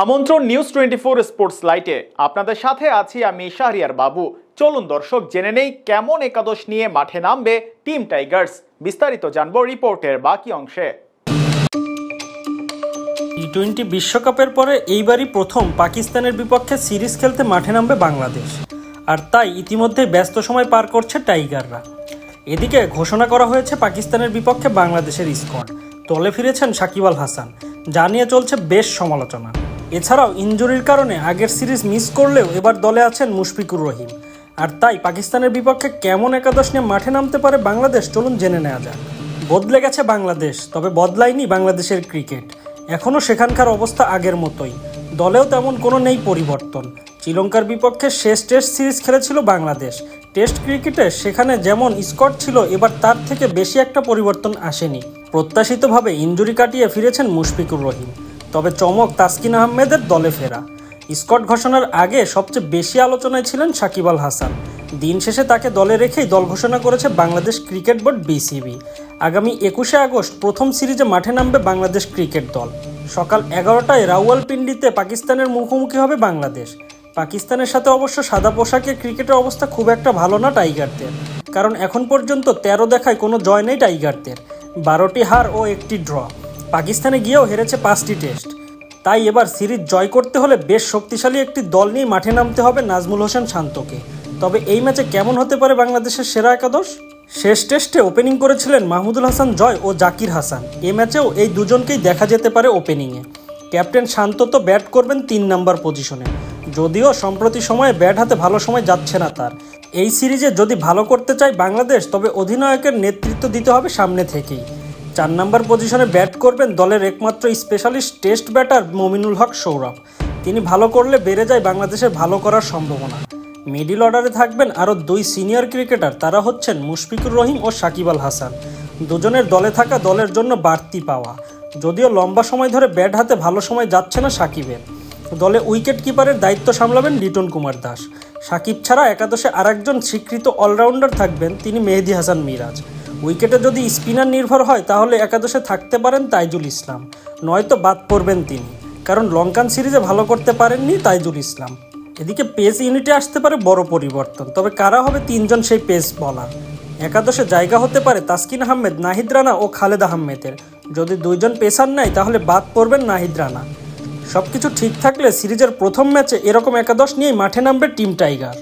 আমন্ত্রণ news 24 sports লাইটে আপনাদের সাথে আছি আমি শাহরিয়ার বাবু। চলুন দর্শক জেনে নেই কেমন একাদশ নিয়ে মাঠে নামবে টিম টাইগার্স। বিস্তারিত জানবো রিপোর্টের বাকি অংশে। টি-20 বিশ্বকাপের পরে এইবারই প্রথম পাকিস্তানের বিপক্ষে সিরিজ খেলতে মাঠে নামবে বাংলাদেশ, আর তাই ইতিমধ্যে ব্যস্ত সময় পার করছে টাইগাররা। এদিকে ঘোষণা করা হয়েছে পাকিস্তানের বিপক্ষে বাংলাদেশের স্কোয়াড। দলে ফিরেছেন সাকিব আল হাসান, যা নিয়ে চলছে বেশ সমালোচনা। এছাড়াও ইনজুরির কারণে আগের সিরিজ মিস করলেও এবার দলে আছেন মুশফিকুর রহিম। আর তাই পাকিস্তানের বিপক্ষে কেমন একাদশ নিয়ে মাঠে নামতে পারে বাংলাদেশ, চলুন জেনে নেওয়া যাক। বদলে গেছে বাংলাদেশ, তবে বদলায়নি বাংলাদেশের ক্রিকেট। এখনও সেখানকার অবস্থা আগের মতোই, দলেও তেমন কোনো নেই পরিবর্তন। শ্রীলঙ্কার বিপক্ষে শেষ টেস্ট সিরিজ খেলেছিল বাংলাদেশ। টেস্ট ক্রিকেটে সেখানে যেমন স্কোয়াড ছিল, এবার তার থেকে বেশি একটা পরিবর্তন আসেনি। প্রত্যাশিতভাবে ইনজুরি কাটিয়ে ফিরেছেন মুশফিকুর রহিম, তবে চমক তাসকিন আহমেদের দলে ফেরা। স্কোয়াড ঘোষণার আগে সবচেয়ে বেশি আলোচনায় ছিলেন সাকিব আল হাসান। দিন শেষে তাকে দলে রেখেই দল ঘোষণা করেছে বাংলাদেশ ক্রিকেট বোর্ড বিসিবি। আগামী 21শে আগস্ট প্রথম সিরিজে মাঠে নামবে বাংলাদেশ ক্রিকেট দল। সকাল 11টায় রাওয়ালপিন্ডিতে পাকিস্তানের মুখোমুখি হবে বাংলাদেশ। পাকিস্তানের সাথে অবশ্য সাদা পোশাকে ক্রিকেটের অবস্থা খুব একটা ভালো না টাইগারদের, কারণ এখন পর্যন্ত 13 দেখায় কোনো জয় নেই টাইগারদের, 12টি হার ও 1টি ড্র। পাকিস্তানে গিয়েও হেরেছে 5টি টেস্ট। তাই এবার সিরিজ জয় করতে হলে বেশ শক্তিশালী একটি দল নিয়ে মাঠে নামতে হবে নাজমুল হোসেন শান্তকে। তবে এই ম্যাচে কেমন হতে পারে বাংলাদেশের সেরা একাদশ? শেষ টেস্টে ওপেনিং করেছিলেন মাহমুদুল হাসান জয় ও জাকির হাসান। এই ম্যাচেও এই দুজনকেই দেখা যেতে পারে ওপেনিংয়ে। ক্যাপ্টেন শান্ত তো ব্যাট করবেন 3 নম্বর পজিশনে, যদিও সম্প্রতি সময়ে ব্যাট হাতে ভালো সময় যাচ্ছে না তার। এই সিরিজে যদি ভালো করতে চায় বাংলাদেশ, তবে অধিনায়কের নেতৃত্ব দিতে হবে সামনে থেকেই। 4 নম্বর পজিশনে ব্যাট করবেন দলের একমাত্র specialist test batter Mominul Haque Sourav. তিনি ভালো করলে বেড়ে যায় বাংলাদেশের ভালো করার সম্ভাবনা। মিডল অর্ডারে থাকবেন আরও 2 সিনিয়র ক্রিকেটার, তারা হচ্ছেন মুশফিকুর রহিম ও সাকিব আল হাসান। দুজনের দলে থাকা দলের জন্য বাড়তি পাওয়া, যদিও লম্বা সময় ধরে ব্যাট হাতে ভালো সময় যাচ্ছে না সাকিবের। দলে উইকেট কিপারের দায়িত্ব সামলাবেন লিটন কুমার দাস। সাকিব ছাড়া একাদশে আরেকজন স্বীকৃত অলরাউন্ডার থাকবেন, তিনি মেহেদী হাসান মিরাজ। উইকেটে যদি স্পিনার নির্ভর হয় তাহলে একাদশে থাকতে পারেন তাইজুল ইসলাম, নয়তো বাদ পড়বেন তিনি, কারণ লঙ্কান সিরিজে ভালো করতে পারেননি তাইজুল ইসলাম। এদিকে পেস ইউনিটে আসতে পারে বড় পরিবর্তন, তবে কারা হবে 3 জন সেই পেস বলার। একাদশে জায়গা হতে পারে তাসকিন আহমেদ, নাহিদ রানা ও খালেদ আহমেদের। যদি 2 জন পেসার নেয় তাহলে বাদ পড়বেন নাহিদ রানা। সবকিছু ঠিক থাকলে সিরিজের প্রথম ম্যাচে এরকম একাদশ নিয়েই মাঠে নামবে টিম টাইগার।